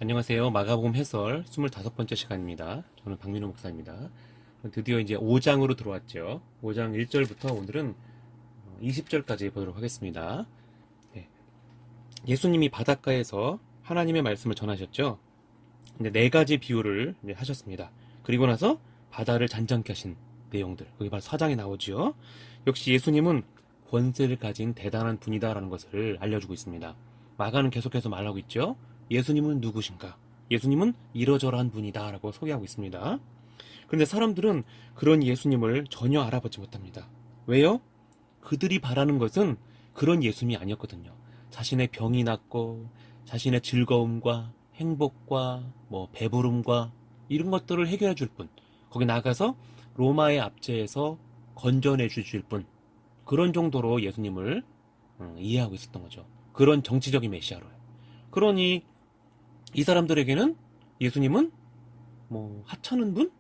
안녕하세요. 마가복음 해설 25번째 시간입니다. 저는 박민호 목사입니다. 드디어 이제 5장으로 들어왔죠. 5장 1절부터 오늘은 20절까지 보도록 하겠습니다. 네. 예수님이 바닷가에서 하나님의 말씀을 전하셨죠. 근데 4가지 비유를 이제 하셨습니다. 그리고 나서 바다를 잔잔케 하신 내용들, 거기 바로 4장에 나오죠. 역시 예수님은 권세를 가진 대단한 분이다라는 것을 알려주고 있습니다. 마가는 계속해서 말하고 있죠. 예수님은 누구신가? 예수님은 이러저러한 분이다 라고 소개하고 있습니다. 그런데 사람들은 그런 예수님을 전혀 알아보지 못합니다. 왜요? 그들이 바라는 것은 그런 예수님이 아니었거든요. 자신의 병이 낫고 자신의 즐거움과 행복과 배부름과 이런 것들을 해결해 줄 뿐, 거기 나가서 로마의 압제에서 건져내 주실 뿐, 그런 정도로 예수님을 이해하고 있었던 거죠. 그런 정치적인 메시아로요. 그러니 이 사람들에게는 예수님은 하찮은 분?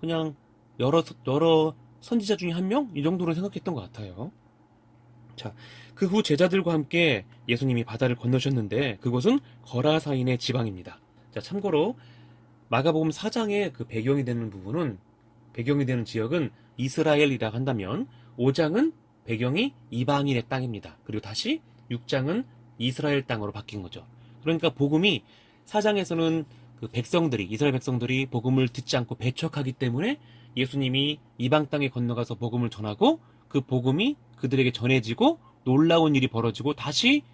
그냥 여러 선지자 중에 한 명? 이 정도로 생각했던 것 같아요. 자, 그 후 제자들과 함께 예수님이 바다를 건너셨는데 그곳은 거라사인의 지방입니다. 자, 참고로 마가복음 4장의 그 배경이 되는 지역은 이스라엘이라 한다면 5장은 배경이 이방인의 땅입니다. 그리고 다시 6장은 이스라엘 땅으로 바뀐 거죠. 그러니까 복음이 4장에서는 이스라엘 백성들이 복음을 듣지 않고 배척하기 때문에 예수님이 이방 땅에 건너가서 복음을 전하고 그 복음이 그들에게 전해지고 놀라운 일이 벌어지고 다시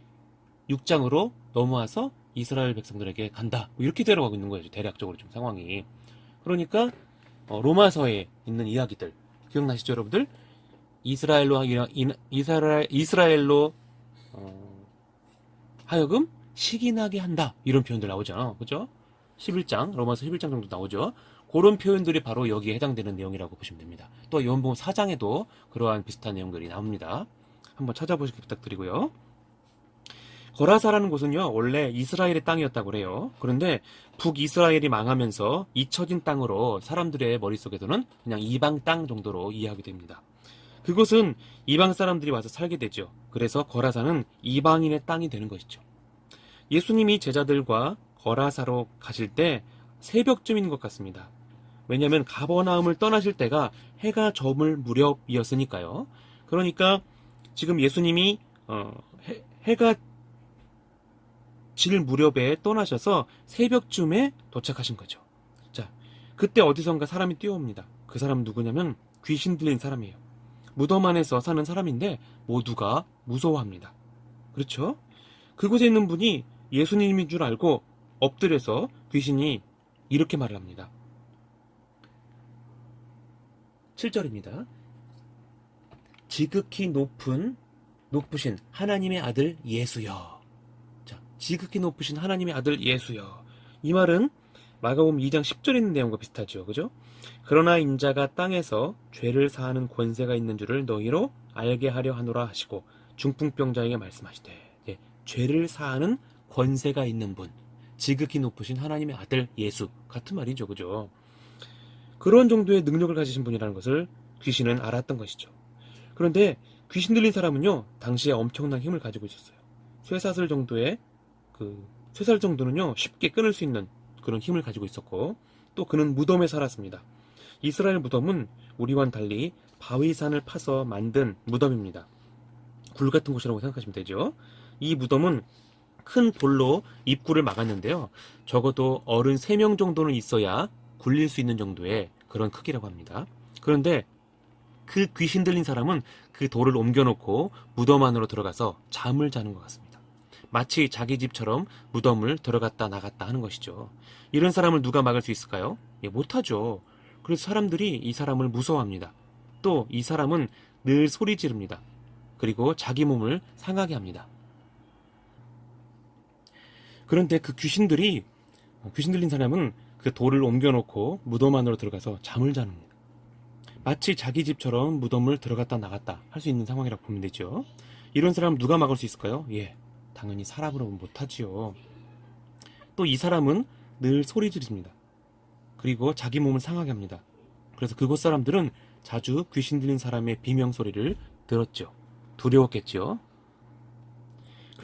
6장으로 넘어와서 이스라엘 백성들에게 간다. 이렇게 되어가고 있는 거예요. 대략적으로 좀 상황이. 그러니까 로마서에 있는 이야기들 기억나시죠, 여러분들? 이스라엘로 하여금 시기나게 한다. 이런 표현들 나오잖아. 그죠? 11장, 로마서 11장 정도 나오죠. 그런 표현들이 바로 여기에 해당되는 내용이라고 보시면 됩니다. 또 요한복음 4장에도 그러한 비슷한 내용들이 나옵니다. 한번 찾아보시기 부탁드리고요. 거라사라는 곳은요, 원래 이스라엘의 땅이었다고 그래요. 그런데 북이스라엘이 망하면서 잊혀진 땅으로 사람들의 머릿속에서는 그냥 이방 땅 정도로 이해하게 됩니다. 그곳은 이방 사람들이 와서 살게 되죠. 그래서 거라사는 이방인의 땅이 되는 것이죠. 예수님이 제자들과 거라사로 가실 때 새벽쯤인 것 같습니다. 왜냐하면 가버나움을 떠나실 때가 해가 저물 무렵이었으니까요. 그러니까 지금 예수님이 해가 질 무렵에 떠나셔서 새벽쯤에 도착하신 거죠. 자, 그때 어디선가 사람이 뛰어옵니다. 그 사람은 누구냐면 귀신 들린 사람이에요. 무덤 안에서 사는 사람인데 모두가 무서워합니다. 그렇죠? 그곳에 있는 분이 예수님인 줄 알고 엎드려서 귀신이 이렇게 말을 합니다. 7절입니다. 지극히 높으신 하나님의 아들 예수여. 자, 지극히 높으신 하나님의 아들 예수여. 이 말은 마가복음 2장 10절에 있는 내용과 비슷하죠. 그죠? 그러나 인자가 땅에서 죄를 사하는 권세가 있는 줄을 너희로 알게 하려 하노라 하시고 중풍병자에게 말씀하시되, 죄를 사하는 권세가 있는 분, 지극히 높으신 하나님의 아들 예수, 같은 말이죠. 그죠? 그런 정도의 능력을 가지신 분이라는 것을 귀신은 알았던 것이죠. 그런데 귀신 들린 사람은요, 당시에 엄청난 힘을 가지고 있었어요. 쇠사슬 정도는요, 쉽게 끊을 수 있는 그런 힘을 가지고 있었고, 또 그는 무덤에 살았습니다. 이스라엘 무덤은 우리와는 달리 바위산을 파서 만든 무덤입니다. 굴 같은 곳이라고 생각하시면 되죠. 이 무덤은 큰 돌로 입구를 막았는데요. 적어도 어른 3명 정도는 있어야 굴릴 수 있는 정도의 그런 크기라고 합니다. 그런데 그 귀신 들린 사람은 그 돌을 옮겨놓고 무덤 안으로 들어가서 잠을 자는 것 같습니다. 마치 자기 집처럼 무덤을 들어갔다 나갔다 하는 것이죠. 이런 사람을 누가 막을 수 있을까요? 못하죠. 그래서 사람들이 이 사람을 무서워합니다. 또 이 사람은 늘 소리 지릅니다. 그리고 자기 몸을 상하게 합니다. 그런데 그 귀신 들린 사람은 그 돌을 옮겨놓고 무덤 안으로 들어가서 잠을 자는 겁니다. 마치 자기 집처럼 무덤을 들어갔다 나갔다 할 수 있는 상황이라고 보면 되죠. 이런 사람 누가 막을 수 있을까요? 당연히 사람으로는 못하지요. 또 이 사람은 늘 소리 지릅니다. 그리고 자기 몸을 상하게 합니다. 그래서 그곳 사람들은 자주 귀신 들린 사람의 비명소리를 들었죠. 두려웠겠죠.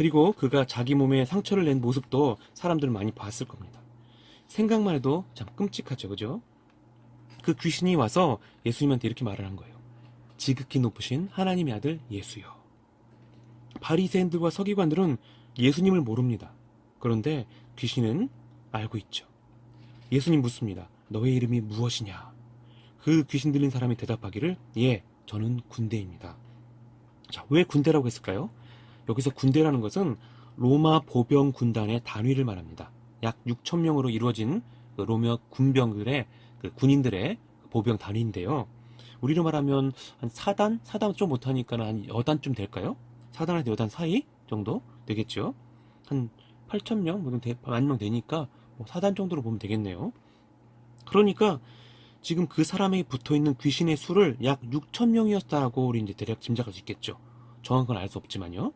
그리고 그가 자기 몸에 상처를 낸 모습도 사람들 많이 봤을 겁니다. 생각만 해도 참 끔찍하죠, 그죠? 그 귀신이 와서 예수님한테 이렇게 말을 한 거예요. 지극히 높으신 하나님의 아들 예수여. 바리새인들과 서기관들은 예수님을 모릅니다. 그런데 귀신은 알고 있죠. 예수님 묻습니다. 너의 이름이 무엇이냐? 그 귀신 들린 사람이 대답하기를 예, 저는 군대입니다. 자, 왜 군대라고 했을까요? 여기서 군대라는 것은 로마 보병 군단의 단위를 말합니다. 약 6천 명으로 이루어진 그 로마 군병들의 그 군인들의 보병 단위인데요. 우리로 말하면 한 4단? 4단 좀 못하니까 한 여단쯤 될까요? 4단에서 여단 사이 정도 되겠죠. 한 8천 명, 뭐 10,000명 되니까 뭐 4단 정도로 보면 되겠네요. 그러니까 지금 그 사람에 붙어있는 귀신의 수를 약 6천 명이었다라고 우리 이제 대략 짐작할 수 있겠죠. 정확한 건 알 수 없지만요.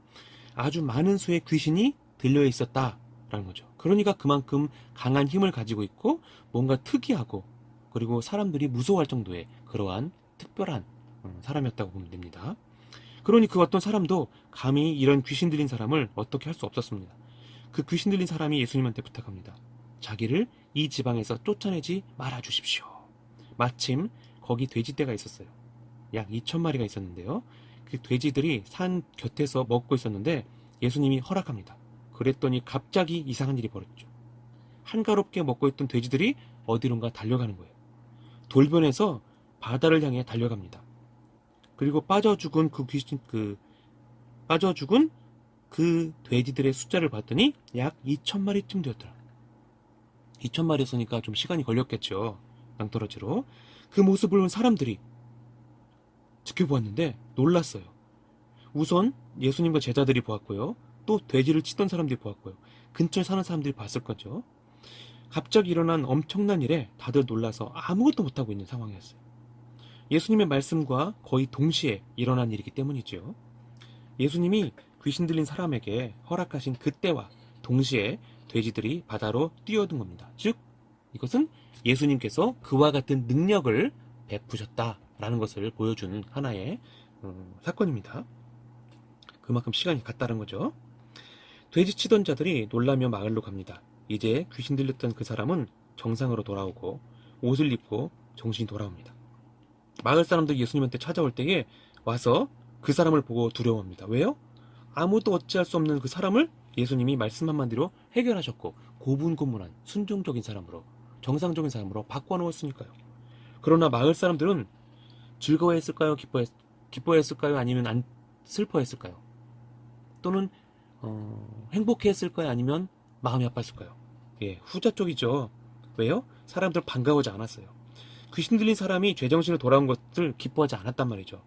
아주 많은 수의 귀신이 들려 있었다라는 거죠. 그러니까 그만큼 강한 힘을 가지고 있고 뭔가 특이하고 그리고 사람들이 무서워할 정도의 그러한 특별한 사람이었다고 보면 됩니다. 그러니 그 어떤 사람도 감히 이런 귀신 들린 사람을 어떻게 할 수 없었습니다. 그 귀신 들린 사람이 예수님한테 부탁합니다. 자기를 이 지방에서 쫓아내지 말아 주십시오. 마침 거기 돼지떼가 있었어요. 약 2,000마리가 있었는데요. 그 돼지들이 산 곁에서 먹고 있었는데 예수님이 허락합니다. 그랬더니 갑자기 이상한 일이 벌어졌죠. 한가롭게 먹고 있던 돼지들이 어디론가 달려가는 거예요. 돌변해서 바다를 향해 달려갑니다. 그리고 빠져 죽은 그 돼지들의 숫자를 봤더니 약 2,000마리쯤 되었더라. 2,000마리였으니까 좀 시간이 걸렸겠죠. 낭떠러지로. 그 모습을 본 사람들이 지켜보았는데 놀랐어요. 우선 예수님과 제자들이 보았고요. 또 돼지를 치던 사람들이 보았고요. 근처에 사는 사람들이 봤을 거죠. 갑자기 일어난 엄청난 일에 다들 놀라서 아무것도 못하고 있는 상황이었어요. 예수님의 말씀과 거의 동시에 일어난 일이기 때문이죠. 예수님이 귀신 들린 사람에게 허락하신 그때와 동시에 돼지들이 바다로 뛰어든 겁니다. 즉 이것은 예수님께서 그와 같은 능력을 베푸셨다라는 것을 보여주는 하나의 사건입니다. 그만큼 시간이 갔다는 거죠. 돼지 치던 자들이 놀라며 마을로 갑니다. 이제 귀신 들렸던 그 사람은 정상으로 돌아오고 옷을 입고 정신이 돌아옵니다. 마을 사람들이 예수님한테 찾아올 때에 와서 그 사람을 보고 두려워합니다. 왜요? 아무도 어찌할 수 없는 그 사람을 예수님이 말씀 한마디로 해결하셨고 고분고분한 순종적인 사람으로 정상적인 사람으로 바꿔놓았으니까요. 그러나 마을 사람들은 즐거워했을까요? 기뻐했을까요? 아니면 슬퍼했을까요? 또는 행복했을까요? 아니면 마음이 아팠을까요? 예, 후자 쪽이죠. 왜요? 사람들 반가워하지 않았어요. 귀신 들린 사람이 제정신으로 돌아온 것을 기뻐하지 않았단 말이죠.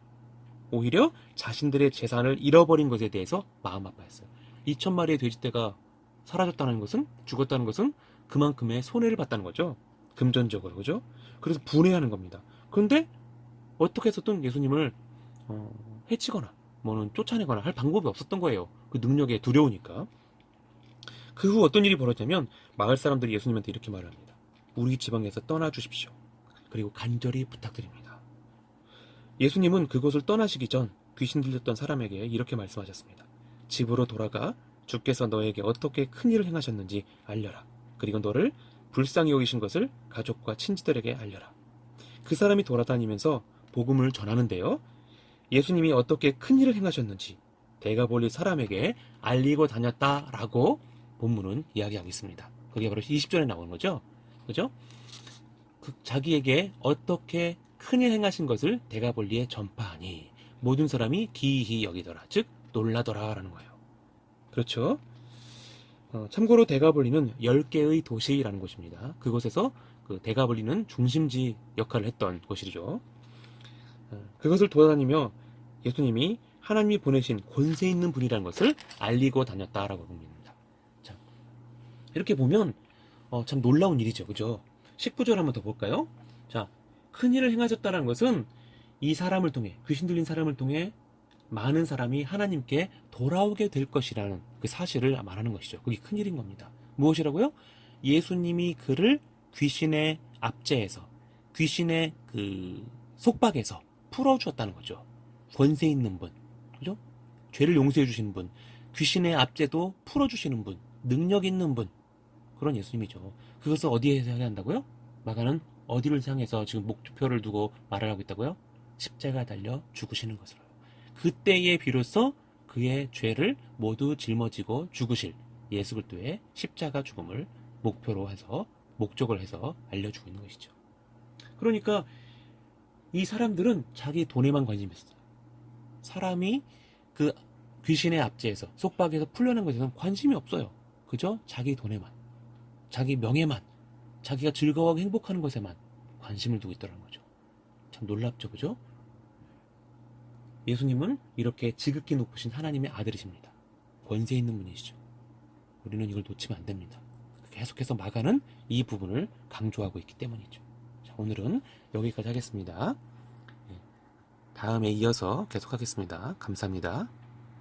오히려 자신들의 재산을 잃어버린 것에 대해서 마음 아파했어요. 2,000마리의 돼지떼가 사라졌다는 것은, 죽었다는 것은 그만큼의 손해를 봤다는 거죠. 금전적으로, 그죠? 그래서 분해하는 겁니다. 그런데 어떻게 해서든 예수님을 해치거나 뭐는 쫓아내거나 할 방법이 없었던 거예요. 그 능력에 두려우니까. 그 후 어떤 일이 벌어졌냐면 마을 사람들이 예수님한테 이렇게 말을 합니다. 우리 지방에서 떠나 주십시오. 그리고 간절히 부탁드립니다. 예수님은 그곳을 떠나시기 전 귀신 들렸던 사람에게 이렇게 말씀하셨습니다. 집으로 돌아가 주께서 너에게 어떻게 큰 일을 행하셨는지 알려라. 그리고 너를 불쌍히 여기신 것을 가족과 친지들에게 알려라. 그 사람이 돌아다니면서 복음을 전하는데요. 예수님이 어떻게 큰 일을 행하셨는지 대가볼리 사람에게 알리고 다녔다라고 본문은 이야기하고 있습니다. 그게 바로 20절에 나오는 거죠. 그죠? 자기에게 어떻게 큰일 행하신 것을 대가볼리에 전파하니 모든 사람이 기이히 여기더라. 즉 놀라더라 라는 거예요. 그렇죠? 참고로 대가볼리는 10개의 도시라는 곳입니다. 그곳에서 그 대가볼리는 중심지 역할을 했던 곳이죠. 그것을 돌아다니며 예수님이 하나님이 보내신 권세 있는 분이라는 것을 알리고 다녔다라고 봅니다. 자, 이렇게 보면 참 놀라운 일이죠. 그죠? 19절 한번 더 볼까요? 자, 큰 일을 행하셨다는 것은 이 사람을 통해, 귀신 들린 사람을 통해 많은 사람이 하나님께 돌아오게 될 것이라는 그 사실을 말하는 것이죠. 그게 큰 일인 겁니다. 무엇이라고요? 예수님이 그를 귀신의 압제에서, 귀신의 그 속박에서 풀어주었다는 거죠. 권세 있는 분, 그죠? 죄를 용서해 주시는 분, 귀신의 압제도 풀어주시는 분, 능력 있는 분, 그런 예수님이죠. 그것을 어디에서 하게 한다고요? 마가는 어디를 향해서 지금 목표를 두고 말을 하고 있다고요? 십자가 달려 죽으시는 것으로요. 그때에 비로소 그의 죄를 모두 짊어지고 죽으실 예수 그리스도의 십자가 죽음을 목표로 해서 목적을 해서 알려주고 있는 것이죠. 그러니까 이 사람들은 자기 돈에만 관심이 있어요. 사람이 그 귀신의 압제에서 속박에서 풀려난 것에는 관심이 없어요. 그저 자기 돈에만, 자기 명예만, 자기가 즐거워하고 행복하는 것에만 관심을 두고 있더라는 거죠. 참 놀랍죠, 그죠? 예수님은 이렇게 지극히 높으신 하나님의 아들이십니다. 권세 있는 분이시죠. 우리는 이걸 놓치면 안 됩니다. 계속해서 마가는 이 부분을 강조하고 있기 때문이죠. 자, 오늘은 여기까지 하겠습니다. 다음에 이어서 계속하겠습니다. 감사합니다.